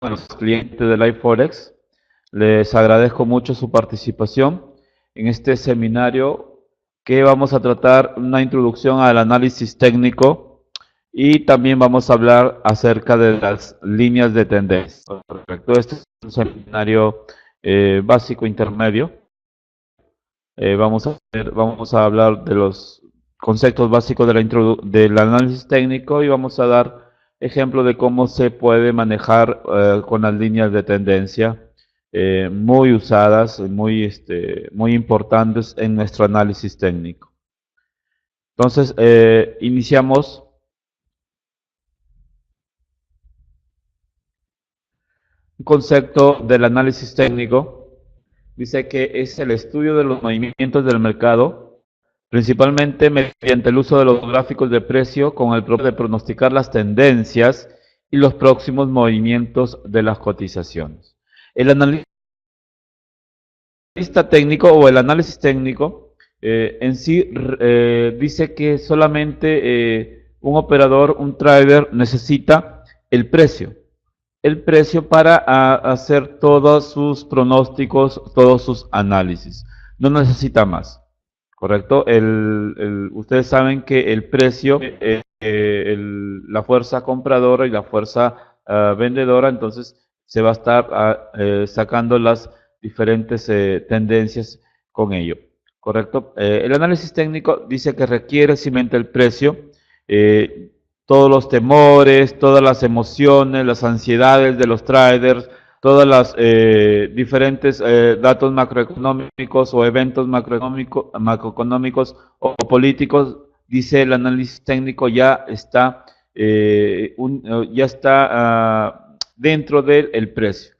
a los clientes de Live Forex. Les agradezco mucho su participación en este seminario que vamos a tratar una introducción al análisis técnico y también vamos a hablar acerca de las líneas de tendencia. Correcto, este es un seminario básico intermedio. Vamos a hablar de los conceptos básicos de del análisis técnico y vamos a dar ejemplo de cómo se puede manejar con las líneas de tendencia muy usadas, muy importantes en nuestro análisis técnico. Entonces, iniciamos. Un concepto del análisis técnico dice que es el estudio de los movimientos del mercado, principalmente mediante el uso de los gráficos de precio con el propósito de pronosticar las tendencias y los próximos movimientos de las cotizaciones. El analista técnico o el análisis técnico en sí dice que solamente un operador, un trader, necesita el precio para hacer todos sus pronósticos, todos sus análisis. No necesita más, ¿correcto? Ustedes saben que el precio, la fuerza compradora y la fuerza vendedora, entonces se va a estar sacando las diferentes tendencias con ello, ¿correcto? El análisis técnico dice que requiere simplemente el precio, todos los temores, todas las emociones, las ansiedades de los traders, todos los diferentes datos macroeconómicos o eventos macroeconómicos o políticos, dice el análisis técnico, ya está, dentro del precio,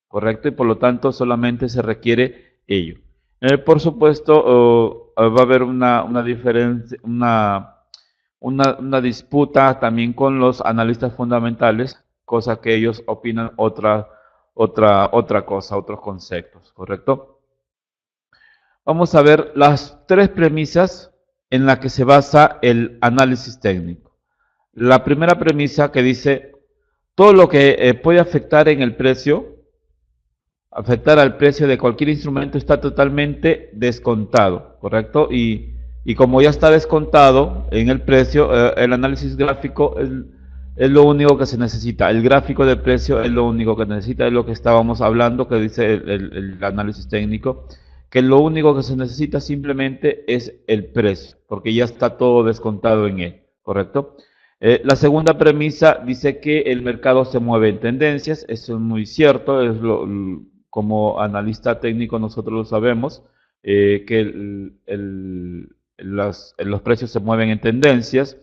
¿correcto? Y por lo tanto solamente se requiere ello. Por supuesto, va a haber una diferencia, una disputa también con los analistas fundamentales, cosa que ellos opinan otra cosa, otros conceptos, ¿correcto? Vamos a ver las tres premisas en las que se basa el análisis técnico. La primera premisa que dice, todo lo que puede afectar en el precio, afectar al precio de cualquier instrumento está totalmente descontado, ¿correcto? Y como ya está descontado en el precio, el análisis gráfico es lo único que se necesita. El gráfico de precio es lo único que necesita, es lo que estábamos hablando, que dice el análisis técnico, que lo único que se necesita simplemente es el precio, porque ya está todo descontado en él, ¿correcto? La segunda premisa dice que el mercado se mueve en tendencias, eso es muy cierto, como analista técnico nosotros lo sabemos, que los precios se mueven en tendencias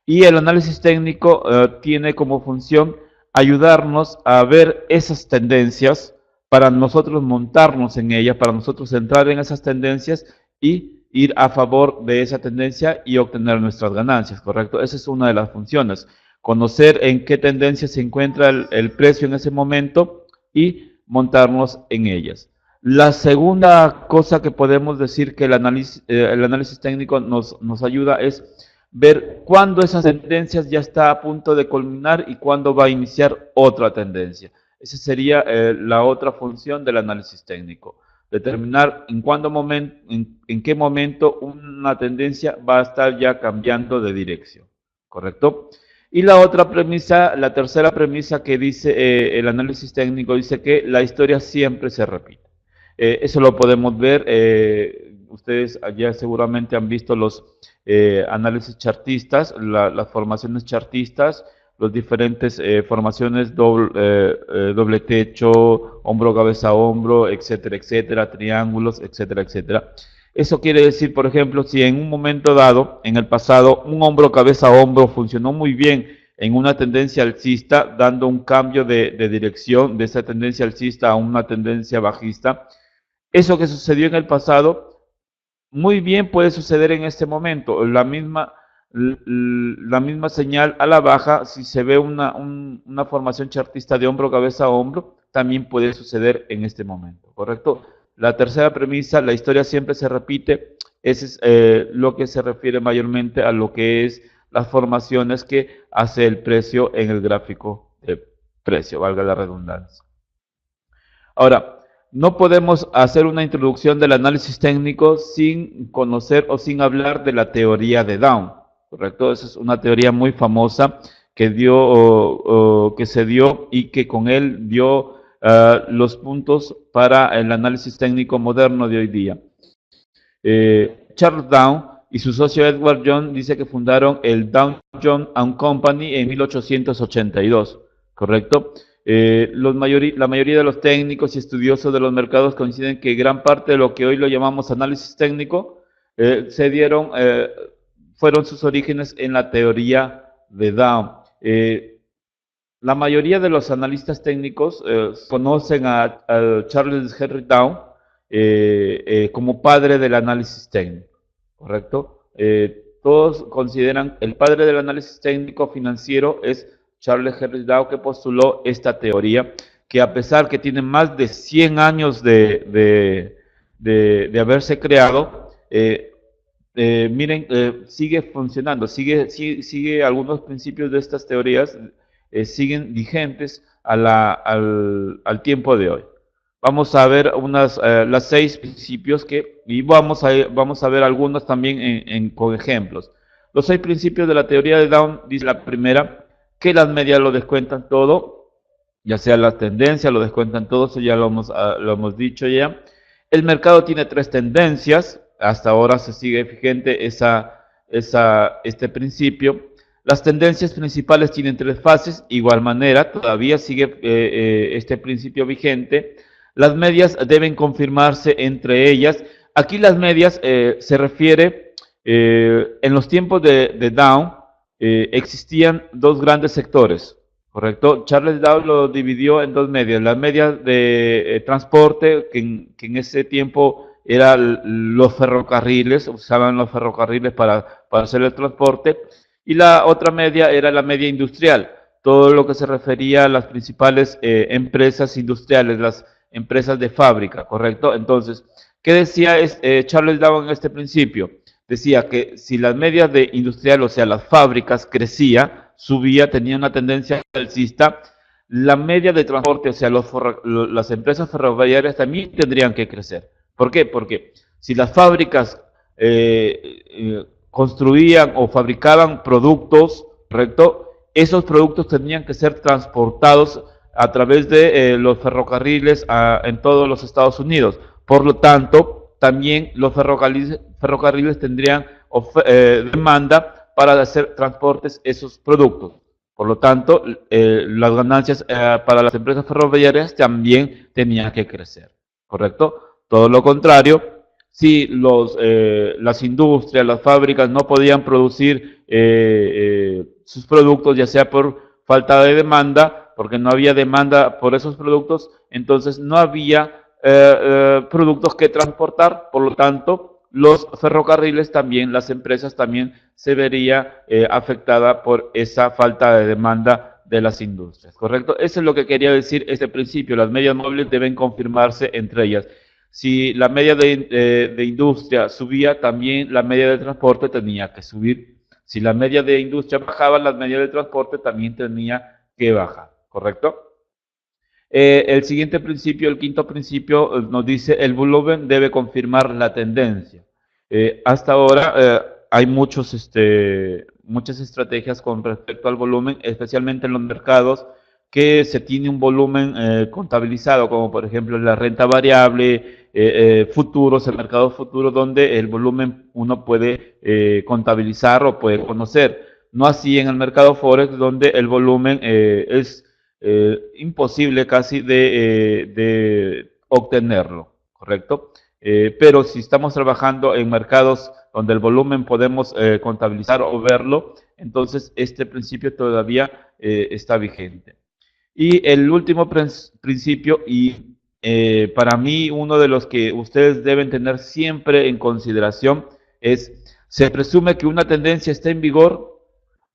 y el análisis técnico tiene como función ayudarnos a ver esas tendencias para nosotros montarnos en ellas, para nosotros entrar en esas tendencias y ir a favor de esa tendencia y obtener nuestras ganancias, ¿correcto? Esa es una de las funciones, conocer en qué tendencia se encuentra el precio en ese momento y montarnos en ellas. La segunda cosa que podemos decir que el análisis técnico nos ayuda es ver cuándo esas tendencias ya está a punto de culminar y cuándo va a iniciar otra tendencia. Esa sería la otra función del análisis técnico. Determinar en qué momento una tendencia va a estar ya cambiando de dirección. ¿Correcto? Y la otra premisa, la tercera premisa que dice el análisis técnico, dice que la historia siempre se repite. Eso lo podemos ver, ustedes ya seguramente han visto los análisis chartistas, las formaciones chartistas, los diferentes formaciones doble techo, hombro, cabeza, hombro, etcétera, etcétera, triángulos, etcétera, etcétera. Eso quiere decir, por ejemplo, si en un momento dado, en el pasado, un hombro, cabeza, hombro funcionó muy bien en una tendencia alcista, dando un cambio de dirección de esa tendencia alcista a una tendencia bajista, eso que sucedió en el pasado, muy bien puede suceder en este momento. La misma señal a la baja, si se ve una formación chartista de hombro, cabeza, hombro, también puede suceder en este momento, ¿correcto? La tercera premisa, la historia siempre se repite, ese es lo que se refiere mayormente a lo que es las formaciones que hace el precio en el gráfico precio, valga la redundancia. Ahora, no podemos hacer una introducción del análisis técnico sin conocer o sin hablar de la teoría de Down, ¿correcto? Esa es una teoría muy famosa que que se dio y que con él dio los puntos para el análisis técnico moderno de hoy día. Charles Down y su socio Edward John dice que fundaron el Dow Jones and Company en 1882, ¿correcto? La mayoría de los técnicos y estudiosos de los mercados coinciden que gran parte de lo que hoy lo llamamos análisis técnico fueron sus orígenes en la teoría de Dow. La mayoría de los analistas técnicos conocen a Charles Henry Dow como padre del análisis técnico, ¿correcto? Todos consideran el padre del análisis técnico financiero es Charles Henry Dow, que postuló esta teoría, que a pesar que tiene más de 100 años de haberse creado, miren, sigue funcionando, sigue algunos principios de estas teorías, siguen vigentes al tiempo de hoy. Vamos a ver las 6 principios y vamos a ver algunos también con ejemplos. Los 6 principios de la teoría de Dow, dice la primera, que las medias lo descuentan todo, ya sea las tendencias, lo descuentan todo, eso ya lo hemos dicho ya. El mercado tiene 3 tendencias, hasta ahora se sigue vigente este principio. Las tendencias principales tienen 3 fases, igual manera, todavía sigue este principio vigente. Las medias deben confirmarse entre ellas. Aquí las medias se refiere, en los tiempos de Dow, existían 2 grandes sectores, ¿correcto? Charles Dow lo dividió en 2 medias. Las medias de transporte, que en ese tiempo eran los ferrocarriles, usaban los ferrocarriles para hacer el transporte, y la otra media era la media industrial, todo lo que se refería a las principales empresas industriales, las empresas de fábrica, ¿correcto? Entonces, ¿qué decía Charles Dow en este principio? Decía que si las medias de industrial, o sea, las fábricas, subía, tenía una tendencia alcista, la media de transporte, o sea, las empresas ferroviarias también tendrían que crecer. ¿Por qué? Porque si las fábricas construían o fabricaban productos, ¿correcto? Esos productos tenían que ser transportados a través de los ferrocarriles en todos los Estados Unidos. Por lo tanto, también los ferrocarriles tendrían demanda para hacer transportes esos productos. Por lo tanto, las ganancias para las empresas ferroviarias también tenían que crecer, ¿correcto? Todo lo contrario, si las industrias, las fábricas no podían producir sus productos, ya sea por falta de demanda, porque no había demanda por esos productos, entonces no había productos que transportar, por lo tanto, los ferrocarriles también, las empresas también se vería afectada por esa falta de demanda de las industrias, ¿correcto? Eso es lo que quería decir este principio, las medias móviles deben confirmarse entre ellas. Si la media de industria subía, también la media de transporte tenía que subir. Si la media de industria bajaba, la media de transporte también tenía que bajar, ¿correcto? El siguiente principio, el quinto principio, nos dice el volumen debe confirmar la tendencia. Hasta ahora hay muchas estrategias con respecto al volumen, especialmente en los mercados que se tiene un volumen contabilizado, como por ejemplo la renta variable, futuros, el mercado futuro, donde el volumen uno puede contabilizar o puede conocer. No así en el mercado Forex, donde el volumen es imposible casi de obtenerlo, ¿correcto? Pero si estamos trabajando en mercados donde el volumen podemos contabilizar o verlo, entonces este principio todavía está vigente. Y el último principio, y para mí uno de los que ustedes deben tener siempre en consideración, es: se presume que una tendencia está en vigor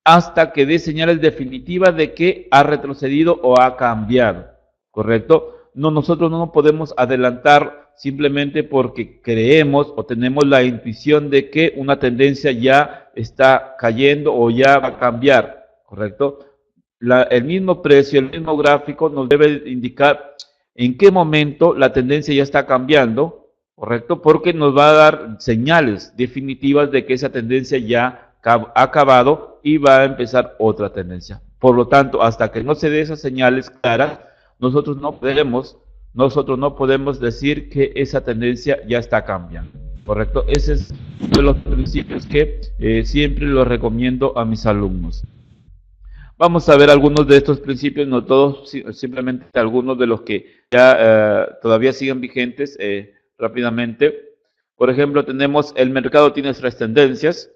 hasta que dé señales definitivas de que ha retrocedido o ha cambiado, ¿correcto? No, nosotros no nos podemos adelantar simplemente porque creemos o tenemos la intuición de que una tendencia ya está cayendo o ya va a cambiar, ¿correcto? el mismo precio, el mismo gráfico nos debe indicar en qué momento la tendencia ya está cambiando, ¿correcto? Porque nos va a dar señales definitivas de que esa tendencia ya ha acabado y va a empezar otra tendencia. Por lo tanto, hasta que no se dé esas señales claras, nosotros no podemos decir que esa tendencia ya está cambiando, ¿correcto? Ese es uno de los principios que siempre los recomiendo a mis alumnos. Vamos a ver algunos de estos principios, no todos, simplemente algunos de los que ya todavía siguen vigentes rápidamente. Por ejemplo, tenemos el mercado tiene tres tendencias.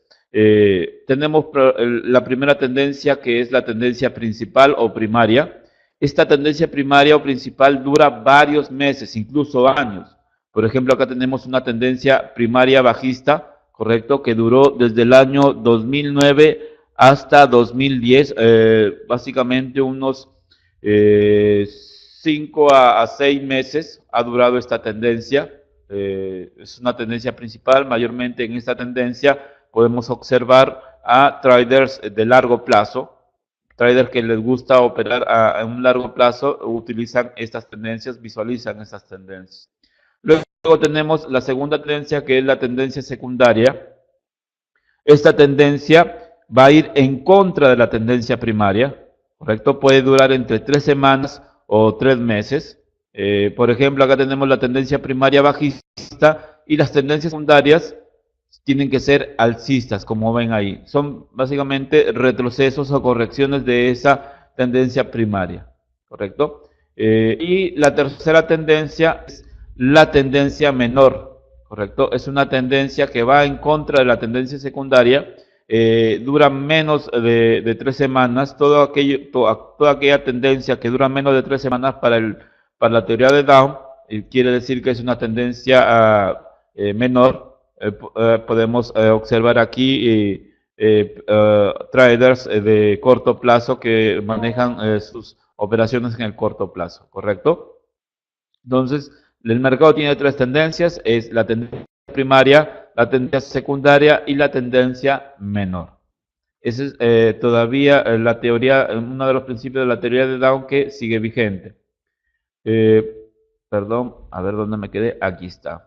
Tenemos la primera tendencia, que es la tendencia principal o primaria. Esta tendencia primaria o principal dura varios meses, incluso años. Por ejemplo, acá tenemos una tendencia primaria bajista, ¿correcto? Que duró desde el año 2009 hasta 2010, básicamente unos 5 a 6 meses ha durado esta tendencia. Es una tendencia principal. Mayormente en esta tendencia podemos observar a traders de largo plazo, traders que les gusta operar a un largo plazo, utilizan estas tendencias, visualizan estas tendencias. Luego tenemos la segunda tendencia, que es la tendencia secundaria. Esta tendencia va a ir en contra de la tendencia primaria, ¿correcto? Puede durar entre 3 semanas o 3 meses. Por ejemplo, acá tenemos la tendencia primaria bajista y las tendencias secundarias tienen que ser alcistas, como ven ahí. Son básicamente retrocesos o correcciones de esa tendencia primaria, ¿correcto? Y la tercera tendencia es la tendencia menor, ¿correcto? Es una tendencia que va en contra de la tendencia secundaria. Dura menos de 3 semanas. Toda aquella tendencia que dura menos de 3 semanas para la teoría de Down, quiere decir que es una tendencia menor. Podemos observar aquí traders de corto plazo que manejan sus operaciones en el corto plazo, ¿correcto? Entonces, el mercado tiene tres tendencias: es la tendencia primaria, la tendencia secundaria y la tendencia menor. Esa es todavía la teoría, uno de los principios de la teoría de Down que sigue vigente. Perdón, a ver dónde me quedé. Aquí está.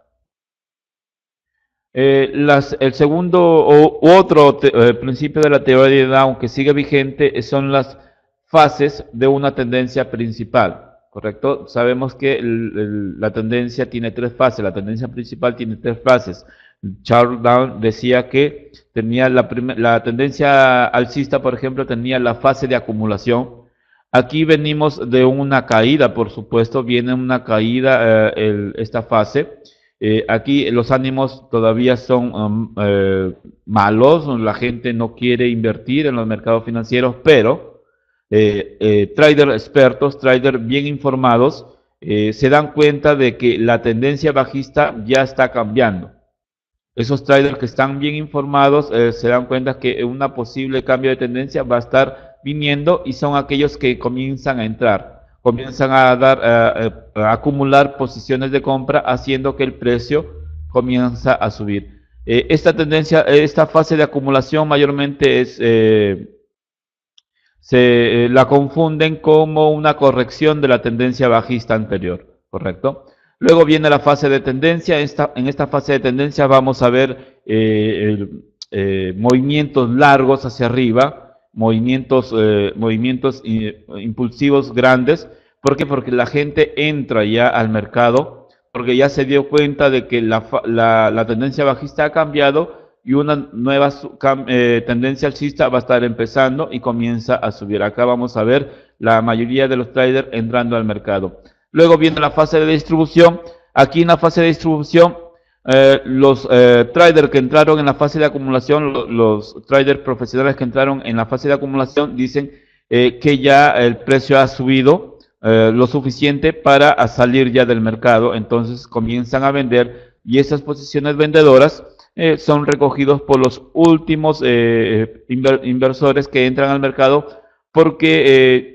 El segundo u otro principio de la teoría de Down que sigue vigente son las fases de una tendencia principal, ¿correcto? Sabemos que la tendencia tiene tres fases, la tendencia principal tiene tres fases. Charles Down decía que tenía la tendencia alcista, por ejemplo, tenía la fase de acumulación. Aquí venimos de una caída, por supuesto, viene una caída esta fase. Aquí los ánimos todavía son malos, la gente no quiere invertir en los mercados financieros, pero traders expertos, traders bien informados, se dan cuenta de que la tendencia bajista ya está cambiando. Esos traders que están bien informados se dan cuenta que una posible cambio de tendencia va a estar viniendo y son aquellos que comienzan a entrar, comienzan a acumular posiciones de compra, haciendo que el precio comienza a subir. Esta tendencia, esta fase de acumulación mayormente la confunden como una corrección de la tendencia bajista anterior, ¿correcto? Luego viene la fase de tendencia. En esta fase de tendencia vamos a ver movimientos largos hacia arriba, movimientos impulsivos grandes. ¿Por qué? Porque la gente entra ya al mercado, porque ya se dio cuenta de que la tendencia bajista ha cambiado y una nueva tendencia alcista va a estar empezando y comienza a subir. Acá vamos a ver la mayoría de los traders entrando al mercado. Luego viene la fase de distribución. Aquí en la fase de distribución, los traders que entraron en la fase de acumulación, los traders profesionales que entraron en la fase de acumulación, dicen que ya el precio ha subido lo suficiente para salir ya del mercado. Entonces comienzan a vender y esas posiciones vendedoras son recogidos por los últimos inversores que entran al mercado, porque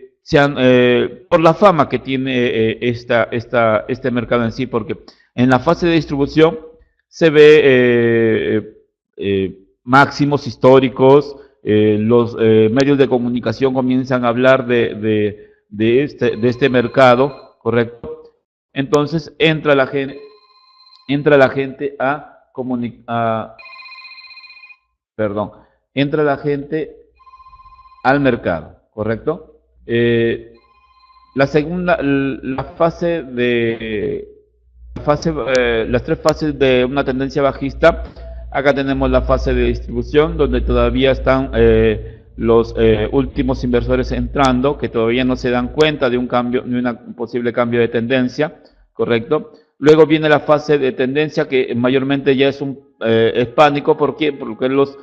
por la fama que tiene este mercado en sí, porque en la fase de distribución se ve máximos históricos, los medios de comunicación comienzan a hablar de este mercado, ¿correcto? Entonces entra la gente a comunicar, perdón, entra la gente al mercado, ¿correcto? La segunda, la fase de las tres fases de una tendencia bajista. Acá tenemos la fase de distribución, donde todavía están los últimos inversores entrando, que todavía no se dan cuenta de un cambio, de un posible cambio de tendencia, ¿correcto? Luego viene la fase de tendencia, que mayormente ya es pánico. ¿Por qué? Porque los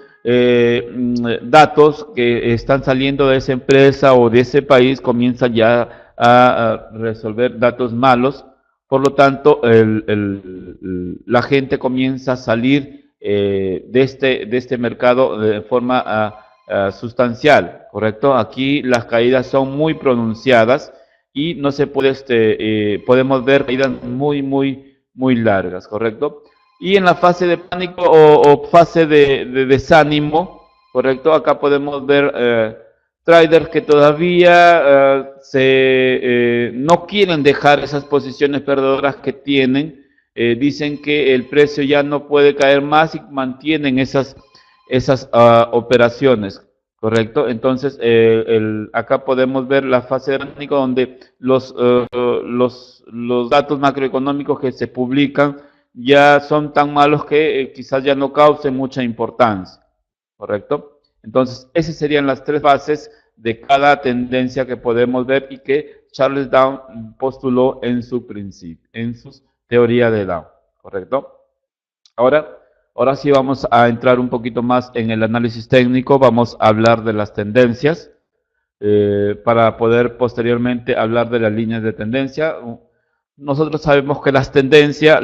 datos que están saliendo de esa empresa o de ese país comienzan ya a resolver datos malos. Por lo tanto, la gente comienza a salir de este mercado de forma sustancial, ¿correcto? Aquí las caídas son muy pronunciadas y no se puede, podemos ver caídas muy largas, ¿correcto? Y en la fase de pánico o fase de desánimo, ¿correcto? Acá podemos ver traders que todavía no quieren dejar esas posiciones perdedoras que tienen. Dicen que el precio ya no puede caer más y mantienen esas operaciones, ¿correcto? Entonces, acá podemos ver la fase de pánico, donde los datos macroeconómicos que se publican ya son tan malos que quizás ya no causen mucha importancia, ¿correcto? Entonces, esas serían las tres fases de cada tendencia que podemos ver y que Charles Down postuló en su principio, en su teoría de Down, ¿correcto? Ahora sí vamos a entrar un poquito más en el análisis técnico. Vamos a hablar de las tendencias para poder posteriormente hablar de las líneas de tendencia. Nosotros sabemos que la tendencia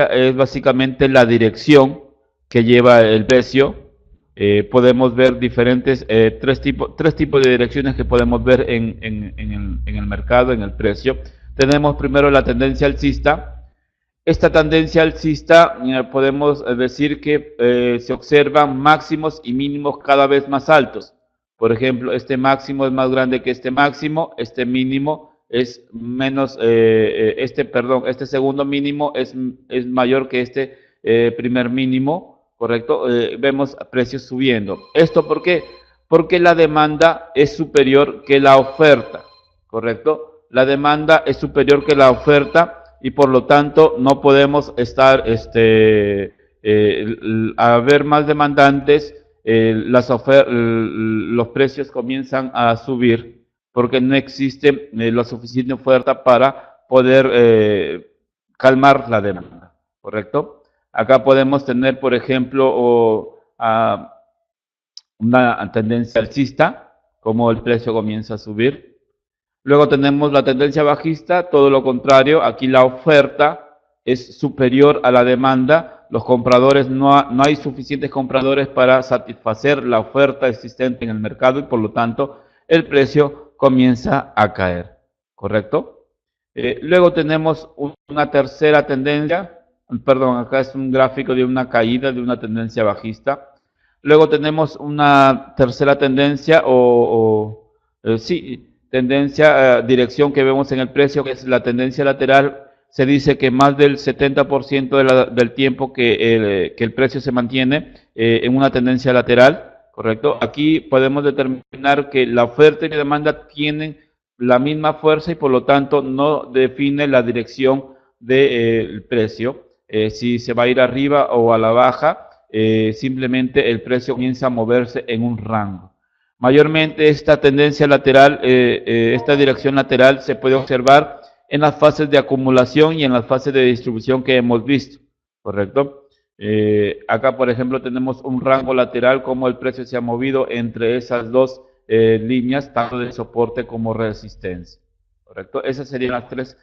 es básicamente la dirección que lleva el precio. Podemos ver diferentes, tres tipos de direcciones que podemos ver en el mercado, en el precio. Tenemos primero la tendencia alcista. Esta tendencia alcista podemos decir que se observan máximos y mínimos cada vez más altos. Por ejemplo, este máximo es más grande que este máximo, este mínimo es menos, este segundo mínimo es mayor que este primer mínimo, ¿correcto? Vemos precios subiendo. ¿Esto por qué? Porque la demanda es superior que la oferta, ¿correcto? La demanda es superior que la oferta y por lo tanto no podemos estar, a ver más demandantes, los precios comienzan a subir porque no existe la suficiente oferta para poder calmar la demanda, ¿correcto? Acá podemos tener, por ejemplo, una tendencia alcista, como el precio comienza a subir. Luego tenemos la tendencia bajista, todo lo contrario, aquí la oferta es superior a la demanda, los compradores, no hay suficientes compradores para satisfacer la oferta existente en el mercado y por lo tanto el precio comienza a caer, ¿correcto? Luego tenemos una tercera tendencia, perdón, acá es un gráfico de una caída de una tendencia bajista. Luego tenemos una tercera tendencia tendencia, dirección que vemos en el precio, que es la tendencia lateral. Se dice que más del 70% del tiempo que el precio se mantiene en una tendencia lateral, ¿correcto? Aquí podemos determinar que la oferta y la demanda tienen la misma fuerza y por lo tanto no define la dirección del precio, si se va a ir arriba o a la baja, simplemente el precio comienza a moverse en un rango. Mayormente esta tendencia lateral, esta dirección lateral se puede observar en las fases de acumulación y en las fases de distribución que hemos visto, ¿correcto? Acá, por ejemplo, tenemos un rango lateral, como el precio se ha movido entre esas dos líneas, tanto de soporte como resistencia, ¿correcto? Esas serían las tres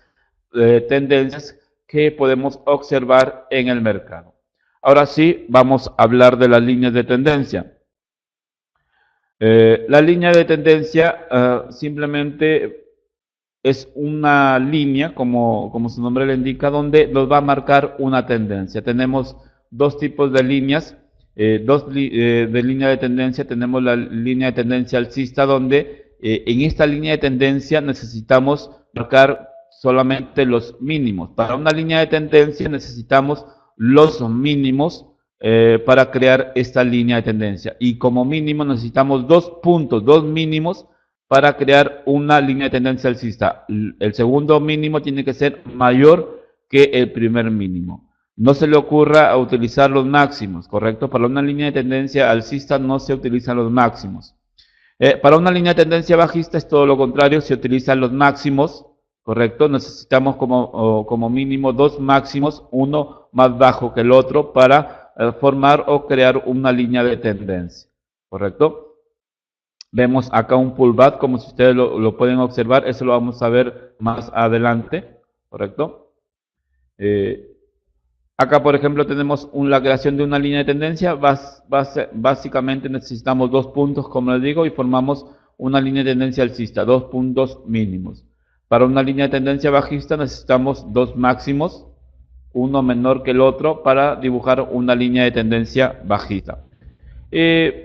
tendencias que podemos observar en el mercado. Ahora sí, vamos a hablar de las líneas de tendencia. La línea de tendencia simplemente es una línea, como su nombre le indica, donde nos va a marcar una tendencia. Tenemos dos tipos de líneas. de línea de tendencia. Tenemos la línea de tendencia alcista, donde en esta línea de tendencia necesitamos marcar solamente los mínimos. Para una línea de tendencia necesitamos los mínimos para crear esta línea de tendencia. Y como mínimo necesitamos 2 puntos, 2 mínimos para crear una línea de tendencia alcista. El segundo mínimo tiene que ser mayor que el primer mínimo. No se le ocurra utilizar los máximos, ¿correcto? Para una línea de tendencia alcista no se utilizan los máximos. Para una línea de tendencia bajista es todo lo contrario, se utilizan los máximos, ¿correcto? Necesitamos como mínimo 2 máximos, uno más bajo que el otro, para formar o crear una línea de tendencia, ¿correcto? Vemos acá un pullback, como si ustedes lo pueden observar, eso lo vamos a ver más adelante, ¿correcto? Acá, por ejemplo, tenemos la creación de una línea de tendencia. Básicamente necesitamos 2 puntos, como les digo, y formamos una línea de tendencia alcista, 2 puntos mínimos. Para una línea de tendencia bajista necesitamos 2 máximos, uno menor que el otro, para dibujar una línea de tendencia bajista.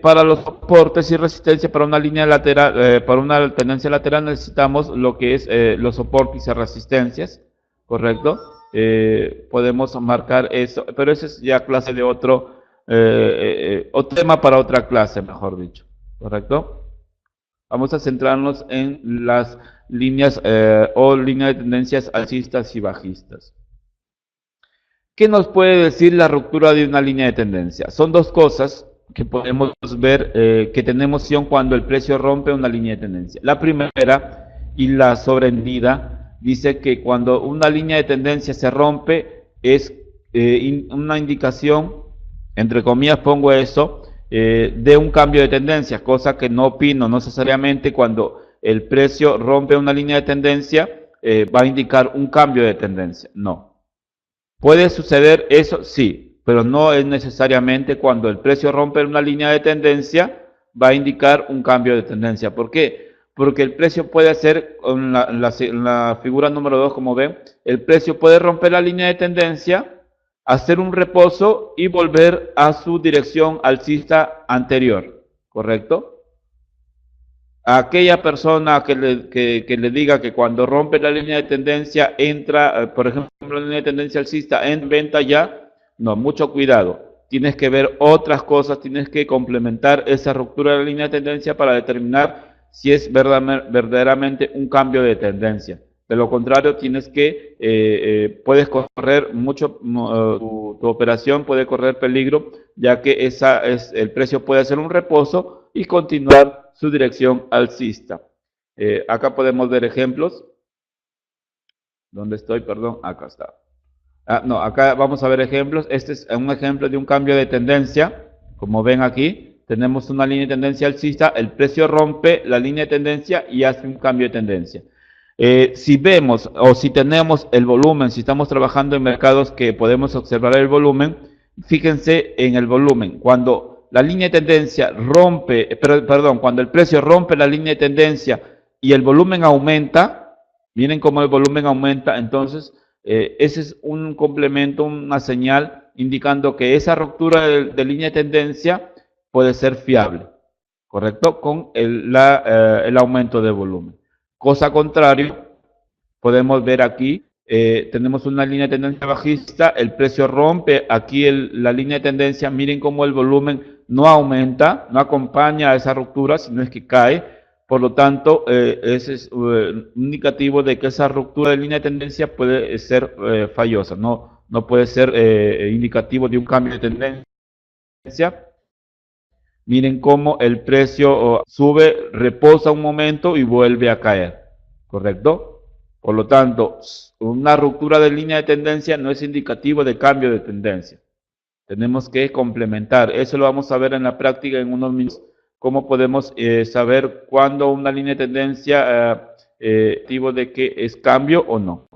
Para los soportes y resistencia, para una línea lateral, para una tendencia lateral necesitamos lo que es los soportes y resistencias, ¿correcto? Podemos marcar eso, pero esa es ya clase de otro tema para otra clase, mejor dicho, ¿correcto? Vamos a centrarnos en las líneas o líneas de tendencias alcistas y bajistas. ¿Qué nos puede decir la ruptura de una línea de tendencia? Son dos cosas que podemos ver que tenemos opción cuando el precio rompe una línea de tendencia. La primera, y la sobreentendida, dice que cuando una línea de tendencia se rompe es una indicación, entre comillas pongo eso, de un cambio de tendencia, cosa que no opino. No necesariamente cuando el precio rompe una línea de tendencia va a indicar un cambio de tendencia, no. ¿Puede suceder eso? Sí, pero no es necesariamente cuando el precio rompe una línea de tendencia va a indicar un cambio de tendencia. ¿Por qué? Porque el precio puede hacer, en la figura número 2, como ven, el precio puede romper la línea de tendencia, hacer un reposo y volver a su dirección alcista anterior, ¿correcto? A aquella persona que le diga que cuando rompe la línea de tendencia entra, por ejemplo, la línea de tendencia alcista en venta ya, no, mucho cuidado. Tienes que ver otras cosas, tienes que complementar esa ruptura de la línea de tendencia para determinar si es verdaderamente un cambio de tendencia. De lo contrario, tienes que, puedes correr mucho, tu operación puede correr peligro, ya que el precio puede hacer un reposo y continuar su dirección alcista. Acá podemos ver ejemplos. ¿Dónde estoy? Perdón, acá está. No, acá vamos a ver ejemplos. Este es un ejemplo de un cambio de tendencia. Como ven aquí, tenemos una línea de tendencia alcista, el precio rompe la línea de tendencia y hace un cambio de tendencia. Si vemos o si tenemos el volumen, si estamos trabajando en mercados que podemos observar el volumen, fíjense en el volumen. Cuando la línea de tendencia rompe, perdón, cuando el precio rompe la línea de tendencia y el volumen aumenta, miren cómo el volumen aumenta, entonces ese es un complemento, una señal indicando que esa ruptura de línea de tendencia puede ser fiable, ¿correcto? Con el aumento de volumen. Cosa contrario, podemos ver aquí, tenemos una línea de tendencia bajista, el precio rompe aquí la línea de tendencia, miren cómo el volumen no aumenta, no acompaña a esa ruptura, sino es que cae. Por lo tanto, ese es un indicativo de que esa ruptura de línea de tendencia puede ser fallosa, no puede ser indicativo de un cambio de tendencia. Miren cómo el precio sube, reposa un momento y vuelve a caer, ¿correcto? Por lo tanto, una ruptura de línea de tendencia no es indicativo de cambio de tendencia. Tenemos que complementar. Eso lo vamos a ver en la práctica en unos minutos. Cómo podemos saber cuándo una línea de tendencia indicativo de que es cambio o no.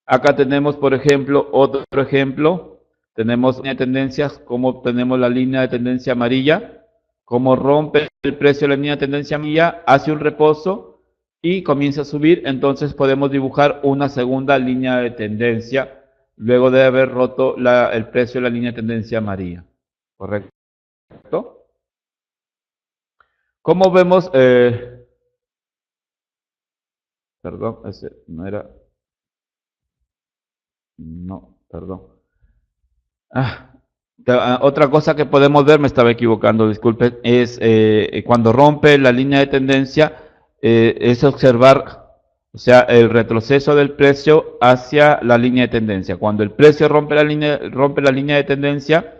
Acá tenemos, por ejemplo, otro ejemplo. Tenemos línea de tendencias, como tenemos la línea de tendencia amarilla, como rompe el precio de la línea de tendencia amarilla, hace un reposo y comienza a subir. Entonces podemos dibujar una segunda línea de tendencia, luego de haber roto el precio de la línea de tendencia amarilla. ¿Correcto? Como vemos, perdón, ese no era, no, perdón. Otra cosa que podemos ver, me estaba equivocando, disculpen, es cuando rompe la línea de tendencia, es observar, o sea, el retroceso del precio hacia la línea de tendencia. Cuando el precio rompe la línea de tendencia,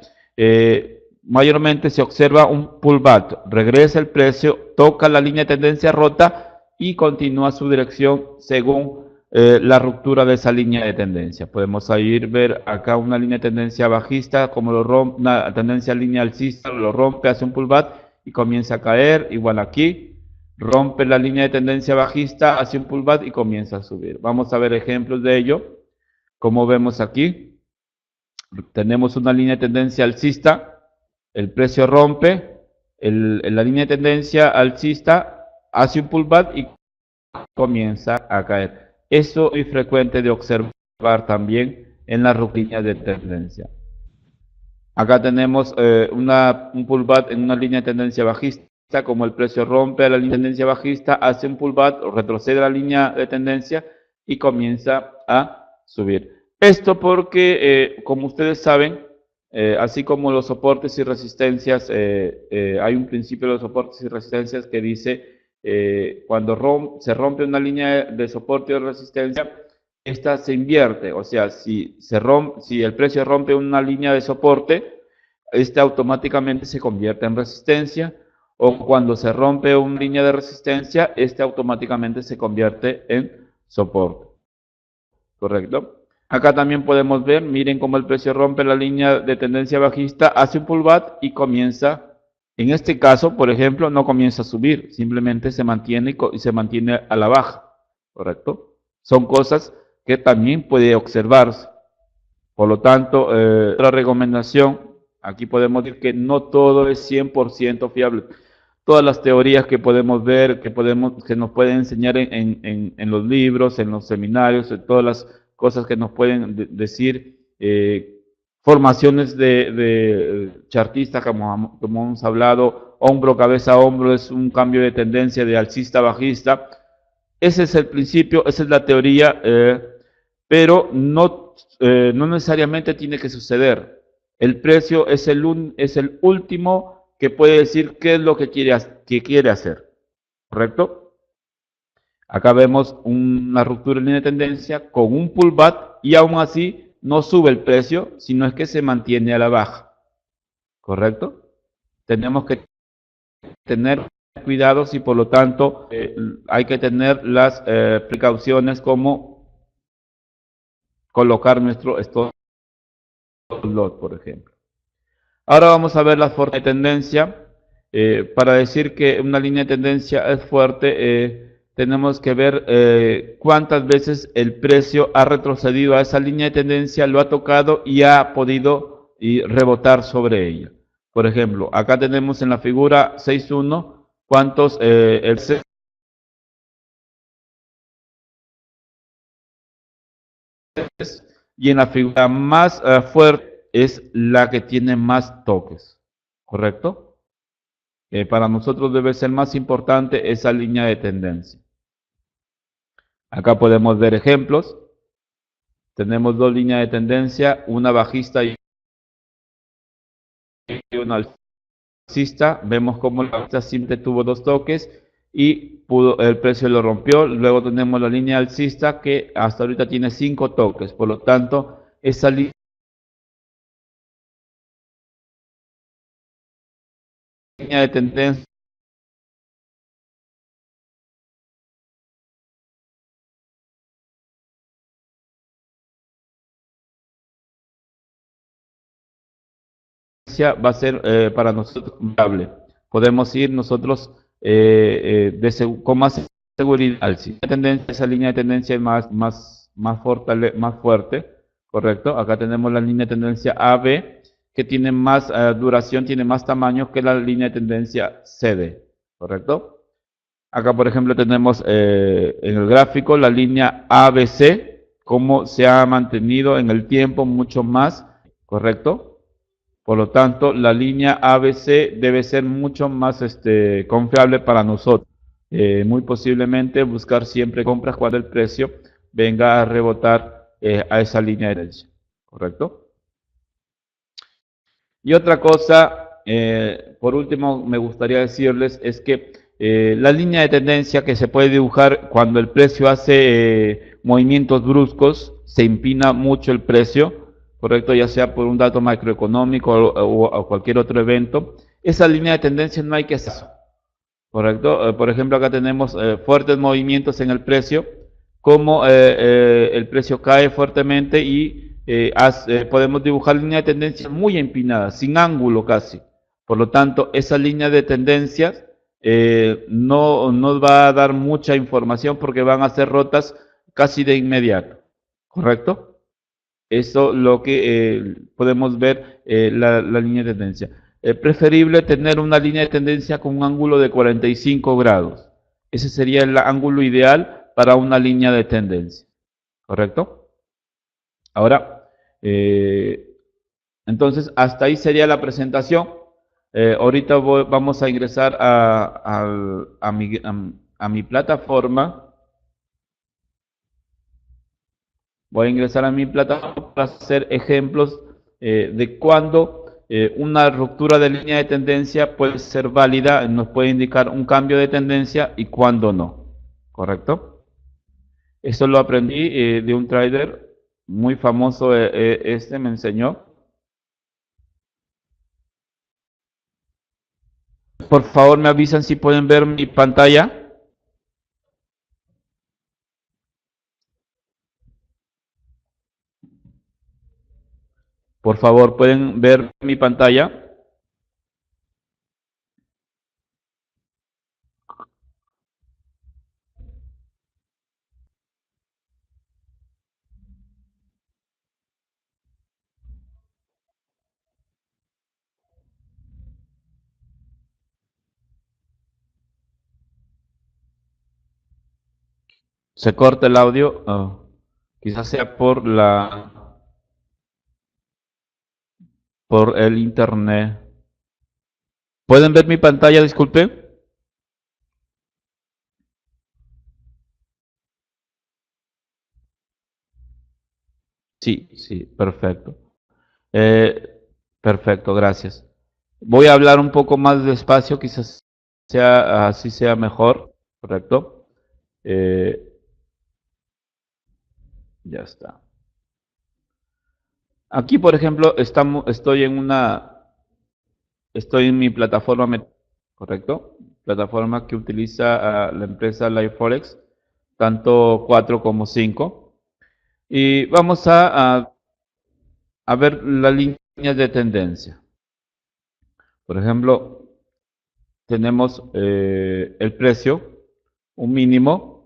mayormente se observa un pullback, regresa el precio, toca la línea de tendencia rota y continúa su dirección según la ruptura de esa línea de tendencia. Podemos ir ver acá una línea de tendencia bajista, como lo rompe, una tendencia línea alcista, lo rompe, hace un pullback y comienza a caer. Igual aquí, rompe la línea de tendencia bajista, hace un pullback y comienza a subir. Vamos a ver ejemplos de ello. Como vemos aquí, tenemos una línea de tendencia alcista, el precio rompe, la línea de tendencia alcista hace un pullback y comienza a caer. Eso es muy frecuente de observar también en las rutinas de tendencia. Acá tenemos un pullback en una línea de tendencia bajista, como el precio rompe la línea de tendencia bajista, hace un pullback o retrocede la línea de tendencia y comienza a subir. Esto porque, como ustedes saben, así como los soportes y resistencias, hay un principio de los soportes y resistencias que dice cuando se rompe una línea de soporte o resistencia, esta se invierte, o sea, si el precio rompe una línea de soporte, esta automáticamente se convierte en resistencia, o cuando se rompe una línea de resistencia, este automáticamente se convierte en soporte. ¿Correcto? Acá también podemos ver, miren cómo el precio rompe la línea de tendencia bajista, hace un pullback y comienza. En este caso, por ejemplo, no comienza a subir, simplemente se mantiene y se mantiene a la baja, ¿correcto? Son cosas que también puede observarse. Por lo tanto, otra recomendación, aquí podemos decir que no todo es 100% fiable. Todas las teorías que podemos ver, que nos pueden enseñar en los libros, en los seminarios, en todas las cosas que nos pueden decir, formaciones de chartistas, como hemos hablado, hombro, cabeza, hombro, es un cambio de tendencia de alcista a bajista. Ese es el principio, esa es la teoría, pero no necesariamente tiene que suceder. El precio es el último que puede decir qué es lo que quiere hacer, ¿correcto? Acá vemos una ruptura en línea de tendencia con un pullback y aún así no sube el precio, sino es que se mantiene a la baja, ¿correcto? Tenemos que tener cuidados y por lo tanto hay que tener las precauciones como colocar nuestro stop loss, por ejemplo. Ahora vamos a ver la fuerza de tendencia. Para decir que una línea de tendencia es fuerte, tenemos que ver cuántas veces el precio ha retrocedido a esa línea de tendencia, lo ha tocado y ha podido rebotar sobre ella. Por ejemplo, acá tenemos en la figura 6.1 cuántos y en la figura más fuerte es la que tiene más toques, ¿correcto? Para nosotros debe ser más importante esa línea de tendencia. Acá podemos ver ejemplos. Tenemos dos líneas de tendencia, una bajista y una alcista. Vemos cómo la bajista siempre tuvo dos toques y el precio lo rompió. Luego tenemos la línea alcista que hasta ahorita tiene 5 toques. Por lo tanto, esa línea de tendencia va a ser para nosotros viable. Podemos ir nosotros con más seguridad alcista. Esa línea de tendencia es más fuerte, ¿correcto? Acá tenemos la línea de tendencia AB que tiene más duración, tiene más tamaño que la línea de tendencia CD, ¿correcto? Acá, por ejemplo, tenemos en el gráfico la línea ABC cómo se ha mantenido en el tiempo mucho más, ¿correcto? Por lo tanto, la línea ABC debe ser mucho más confiable para nosotros. Muy posiblemente buscar siempre compras cuando el precio venga a rebotar a esa línea de tendencia, ¿correcto? Y otra cosa, por último, me gustaría decirles es que la línea de tendencia que se puede dibujar cuando el precio hace movimientos bruscos, se empina mucho el precio, ¿correcto? Ya sea por un dato macroeconómico o cualquier otro evento. Esa línea de tendencia no hay que hacer, ¿correcto? Por ejemplo, acá tenemos fuertes movimientos en el precio, como el precio cae fuertemente y podemos dibujar línea de tendencia muy empinada, sin ángulo casi. Por lo tanto, esa línea de tendencias no nos va a dar mucha información porque van a ser rotas casi de inmediato, ¿correcto? Eso lo que podemos ver la línea de tendencia. Es preferible tener una línea de tendencia con un ángulo de 45 grados. Ese sería el ángulo ideal para una línea de tendencia, ¿correcto? Ahora, entonces hasta ahí sería la presentación. Ahorita vamos a ingresar a mi plataforma. Voy a ingresar a mi plataforma para hacer ejemplos de cuándo una ruptura de línea de tendencia puede ser válida, nos puede indicar un cambio de tendencia y cuándo no. ¿Correcto? Eso lo aprendí de un trader muy famoso, me enseñó. Por favor, me avisan si pueden ver mi pantalla. Por favor, ¿pueden ver mi pantalla? Se corta el audio. Quizás sea por el internet. ¿Pueden ver mi pantalla? Disculpe. Sí, sí, perfecto. Perfecto, gracias. Voy a hablar un poco más despacio, quizás así sea mejor, ¿correcto? Eh, ya está. Aquí, por ejemplo, estoy en mi plataforma, ¿correcto? Plataforma que utiliza la empresa LiveForex, tanto 4 como 5. Y vamos a ver las líneas de tendencia. Por ejemplo, tenemos el precio, un mínimo,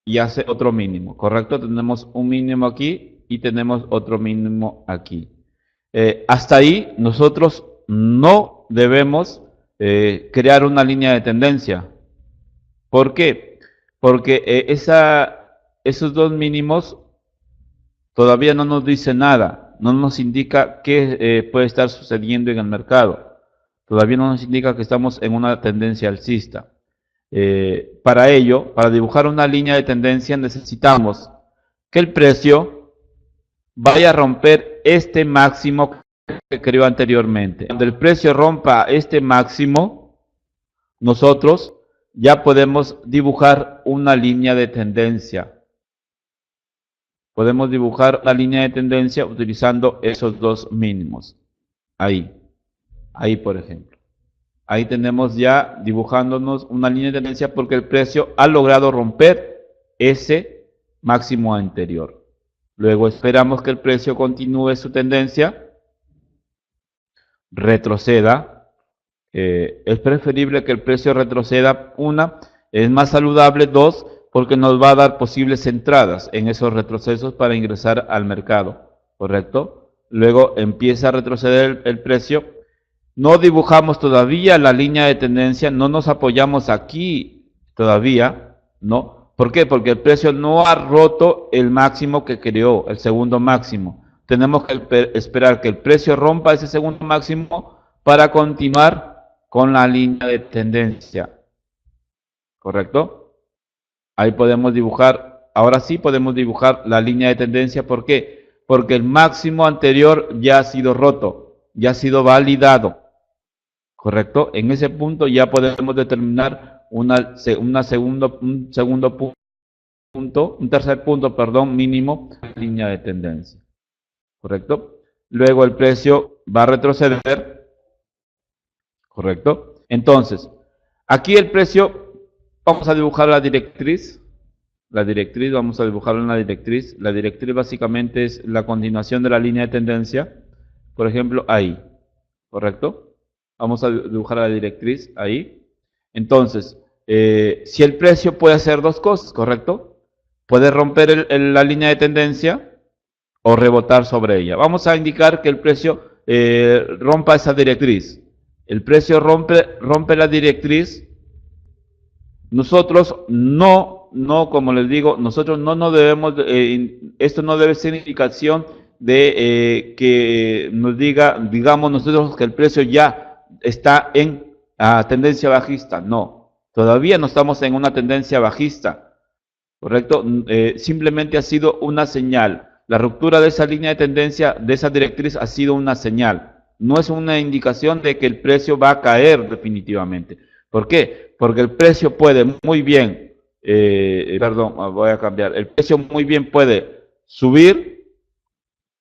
y hace otro mínimo, ¿correcto? Tenemos un mínimo aquí y tenemos otro mínimo aquí. Hasta ahí nosotros no debemos crear una línea de tendencia. ¿Por qué? Porque esos dos mínimos todavía no nos dice nada, no nos indica qué puede estar sucediendo en el mercado, todavía no nos indica que estamos en una tendencia alcista. Para ello, para dibujar una línea de tendencia necesitamos que el precio vaya a romper este máximo que creó anteriormente. Cuando el precio rompa este máximo, nosotros ya podemos dibujar una línea de tendencia. Podemos dibujar la línea de tendencia utilizando esos dos mínimos. Ahí por ejemplo. Ahí tenemos ya dibujándonos una línea de tendencia porque el precio ha logrado romper ese máximo anterior. Luego esperamos que el precio continúe su tendencia, retroceda. Es preferible que el precio retroceda. Una, es más saludable. Dos, porque nos va a dar posibles entradas en esos retrocesos para ingresar al mercado, ¿correcto? Luego empieza a retroceder el precio. No dibujamos todavía la línea de tendencia, no nos apoyamos aquí todavía, ¿no? ¿Por qué? Porque el precio no ha roto el máximo que creó, el segundo máximo. Tenemos que esperar que el precio rompa ese segundo máximo para continuar con la línea de tendencia, ¿correcto? Ahí podemos dibujar, ahora sí podemos dibujar la línea de tendencia. ¿Por qué? Porque el máximo anterior ya ha sido roto, ya ha sido validado, ¿correcto? En ese punto ya podemos determinar un tercer punto, perdón, mínimo, línea de tendencia, ¿correcto? Luego el precio va a retroceder, ¿correcto? Entonces, aquí el precio, vamos a dibujar la directriz. Vamos a dibujarlo en la directriz. La directriz básicamente es la continuación de la línea de tendencia. Por ejemplo, ahí, ¿correcto? Vamos a dibujar la directriz ahí. Entonces, si el precio puede hacer dos cosas, ¿correcto? Puede romper la línea de tendencia o rebotar sobre ella. Vamos a indicar que el precio rompa esa directriz. El precio rompe la directriz. Nosotros no, como les digo, nosotros no nos debemos, esto no debe ser indicación de que nos digamos nosotros que el precio ya está en tendencia bajista. No, todavía no estamos en una tendencia bajista, ¿correcto? Simplemente ha sido una señal. La ruptura de esa línea de tendencia, de esa directriz, ha sido una señal. No es una indicación de que el precio va a caer definitivamente. ¿Por qué? Porque el precio puede muy bien, voy a cambiar, el precio muy bien puede subir,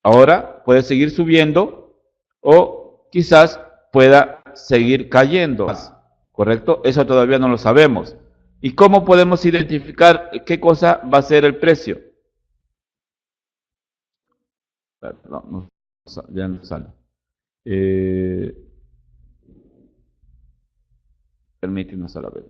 ahora puede seguir subiendo, o quizás pueda seguir cayendo, ¿correcto? Eso todavía no lo sabemos. ¿Y cómo podemos identificar qué cosa va a ser el precio? No, ya no sale. Permítanos a la vez.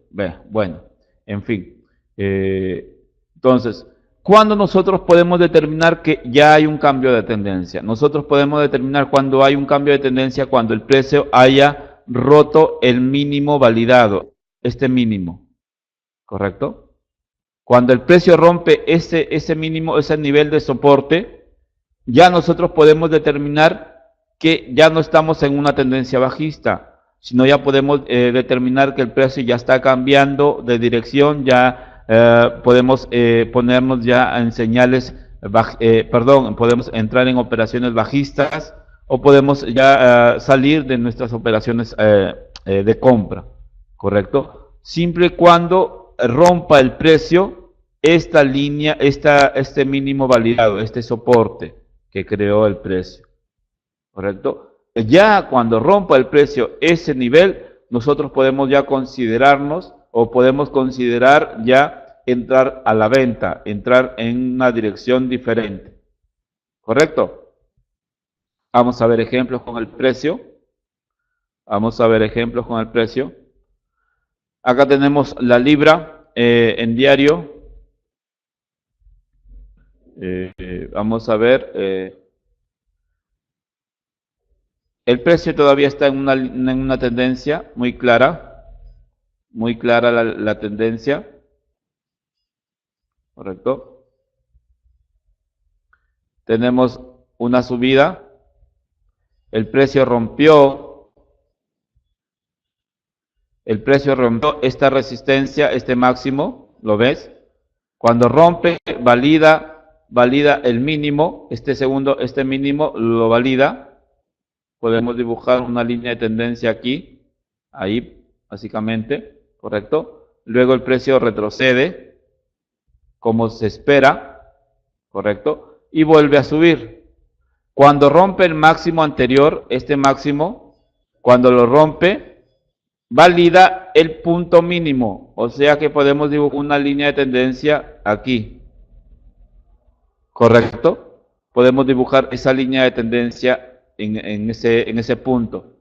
Bueno, en fin. Entonces, ¿cuándo nosotros podemos determinar que ya hay un cambio de tendencia? Nosotros podemos determinar cuando hay un cambio de tendencia cuando el precio haya roto el mínimo validado, este mínimo, ¿correcto? Cuando el precio rompe ese mínimo, ese nivel de soporte, ya nosotros podemos determinar que ya no estamos en una tendencia bajista, sino ya podemos determinar que el precio ya está cambiando de dirección, ya podemos ponernos ya en señales, podemos entrar en operaciones bajistas o podemos ya salir de nuestras operaciones de compra, ¿correcto? Siempre y cuando rompa el precio esta línea, este mínimo validado, este soporte que creó el precio, ¿correcto? Ya cuando rompa el precio ese nivel, nosotros podemos ya considerarnos o podemos considerar ya entrar a la venta, entrar en una dirección diferente, ¿correcto? Vamos a ver ejemplos con el precio. Vamos a ver ejemplos con el precio. Acá tenemos la libra en diario. Vamos a ver. El precio todavía está en una tendencia muy clara la tendencia, ¿correcto? Tenemos una subida, el precio rompió esta resistencia, este máximo, ¿lo ves? Cuando rompe, valida el mínimo, este mínimo lo valida. Podemos dibujar una línea de tendencia aquí, ahí, básicamente, ¿correcto? Luego el precio retrocede, como se espera, ¿correcto? Y vuelve a subir. Cuando rompe el máximo anterior, este máximo, cuando lo rompe, valida el punto mínimo. O sea que podemos dibujar una línea de tendencia aquí, ¿correcto? Podemos dibujar esa línea de tendencia en ese punto,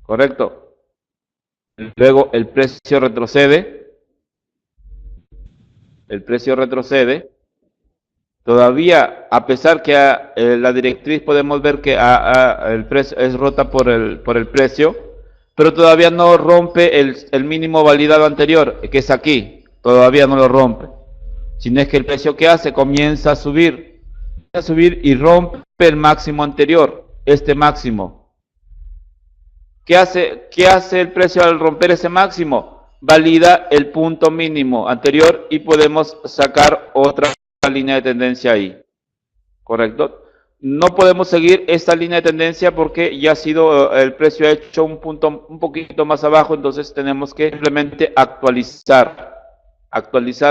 ¿correcto? Luego el precio retrocede, todavía, a pesar que la directriz podemos ver que el precio es rota por el precio, pero todavía no rompe el mínimo validado anterior, que es aquí. todavía no lo rompe. Sino es que el precio que hace comienza a subir y rompe el máximo anterior, este máximo. ¿Qué hace el precio al romper ese máximo? Valida el punto mínimo anterior y podemos sacar otra línea de tendencia ahí. ¿Correcto? No podemos seguir esta línea de tendencia porque ya ha sido, el precio ha hecho un punto un poquito más abajo, entonces tenemos que simplemente actualizar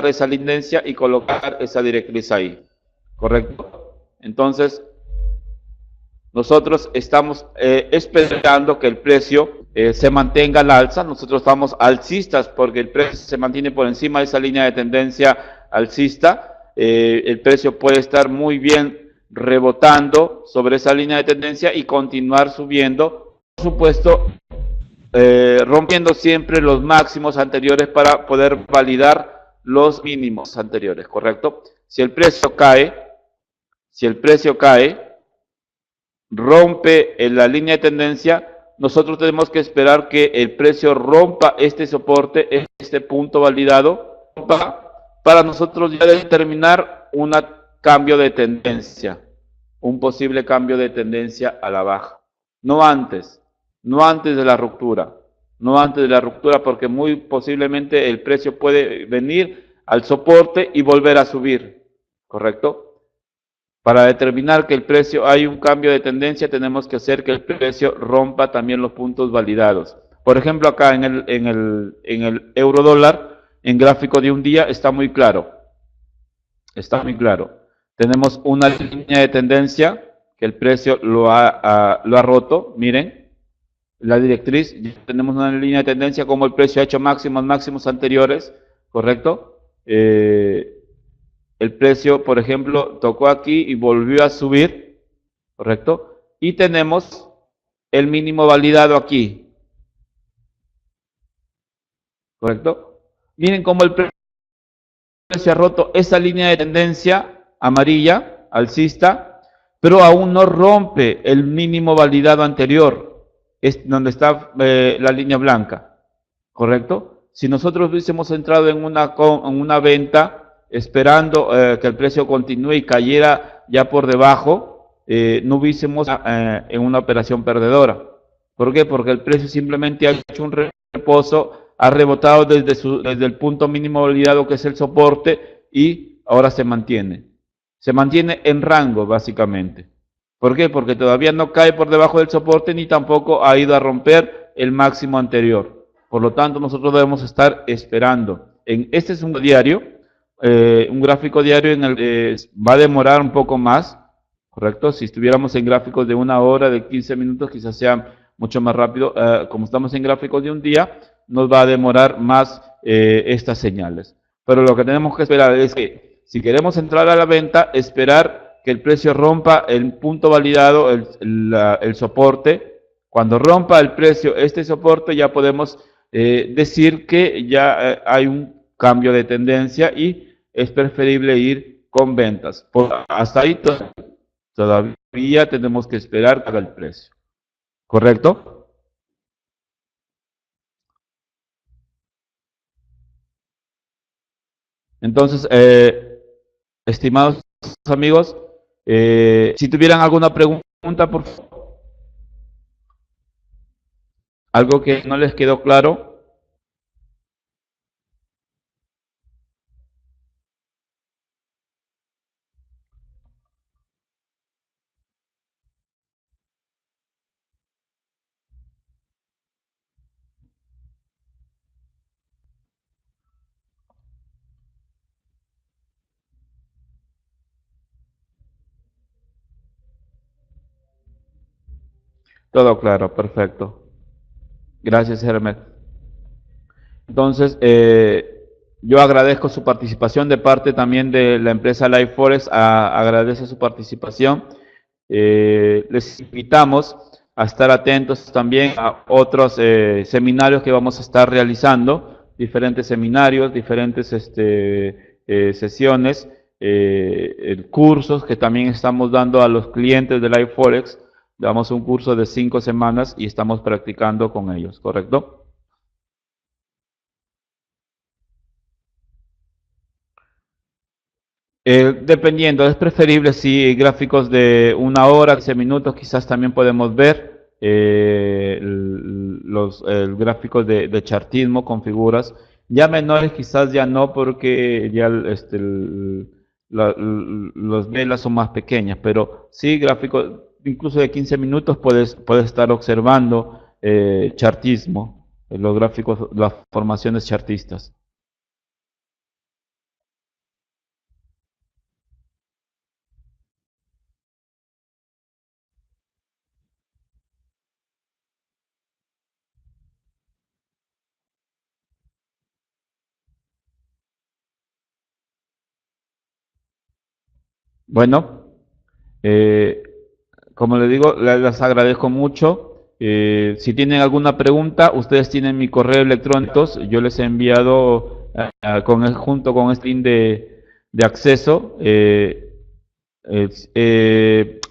esa tendencia y colocar esa directriz ahí. ¿Correcto? Entonces, nosotros estamos esperando que el precio se mantenga al alza. Nosotros estamos alcistas porque el precio se mantiene por encima de esa línea de tendencia alcista. El precio puede estar muy bien rebotando sobre esa línea de tendencia y continuar subiendo. Por supuesto, rompiendo siempre los máximos anteriores para poder validar los mínimos anteriores, ¿correcto? Si el precio cae, rompe en la línea de tendencia, nosotros tenemos que esperar que el precio rompa este soporte, este punto validado, para nosotros ya determinar un cambio de tendencia, un posible cambio de tendencia a la baja. No antes de la ruptura, porque muy posiblemente el precio puede venir al soporte y volver a subir, ¿correcto? Para determinar que el precio hay un cambio de tendencia, tenemos que hacer que el precio rompa también los puntos validados. Por ejemplo, acá en el euro dólar, en gráfico de un día, está muy claro. Tenemos una línea de tendencia que el precio lo ha roto. Miren, la directriz, ya tenemos una línea de tendencia como el precio ha hecho máximos anteriores, ¿correcto? El precio, por ejemplo, tocó aquí y volvió a subir, ¿correcto? Y tenemos el mínimo validado aquí, ¿correcto? Miren cómo el precio ha roto esa línea de tendencia amarilla, alcista, pero aún no rompe el mínimo validado anterior, es donde está la línea blanca, ¿correcto? Si nosotros hubiésemos entrado en una venta, esperando que el precio continúe y cayera ya por debajo, no hubiésemos en una operación perdedora. ¿Por qué? Porque el precio simplemente ha hecho un reposo, ha rebotado desde el punto mínimo validado que es el soporte y ahora se mantiene. Se mantiene en rango básicamente. ¿Por qué? Porque todavía no cae por debajo del soporte ni tampoco ha ido a romper el máximo anterior. Por lo tanto, nosotros debemos estar esperando. Este es un diario. Un gráfico diario va a demorar un poco más, ¿correcto? Si estuviéramos en gráficos de 1 hora, de 15 minutos, quizás sea mucho más rápido. Como estamos en gráficos de un día, nos va a demorar más estas señales. Pero lo que tenemos que esperar es que, si queremos entrar a la venta, esperar que el precio rompa el punto validado, el soporte. Cuando rompa el precio este soporte, ya podemos decir que ya hay un cambio de tendencia y es preferible ir con ventas. Hasta ahí todavía tenemos que esperar que haga el precio. ¿Correcto? Entonces, estimados amigos, si tuvieran alguna pregunta, por favor, algo que no les quedó claro. Todo claro, perfecto. Gracias, Hermes. Entonces, yo agradezco su participación de parte también de la empresa Life Forex, agradece su participación. Les invitamos a estar atentos también a otros seminarios que vamos a estar realizando, diferentes seminarios, diferentes sesiones, cursos que también estamos dando a los clientes de Life Forex. Damos un curso de 5 semanas y estamos practicando con ellos, ¿correcto? Dependiendo, es preferible si gráficos de 1 hora, 15 minutos, quizás también podemos ver los gráficos de chartismo con figuras. Ya menores quizás ya no, porque ya los velas son más pequeñas, pero sí gráficos incluso de 15 minutos puedes estar observando chartismo, los gráficos, las formaciones chartistas. Bueno, eh, como le digo, les agradezco mucho. Si tienen alguna pregunta, ustedes tienen mi correo electrónico. Yo les he enviado junto con este link de acceso.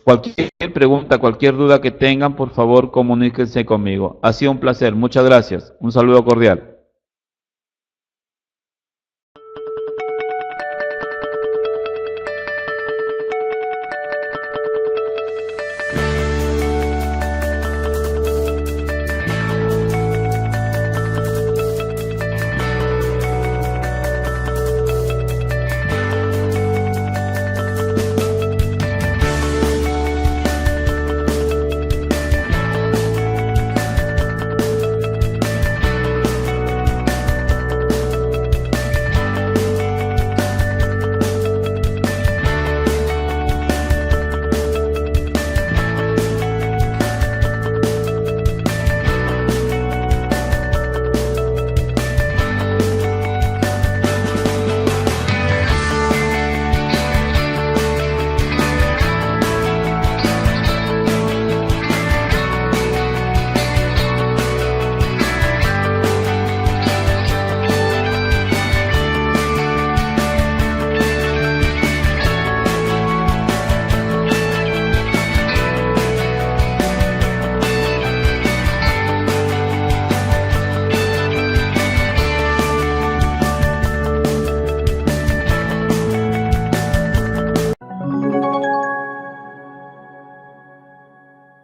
Cualquier pregunta, cualquier duda que tengan, por favor, comuníquense conmigo. Ha sido un placer. Muchas gracias. Un saludo cordial.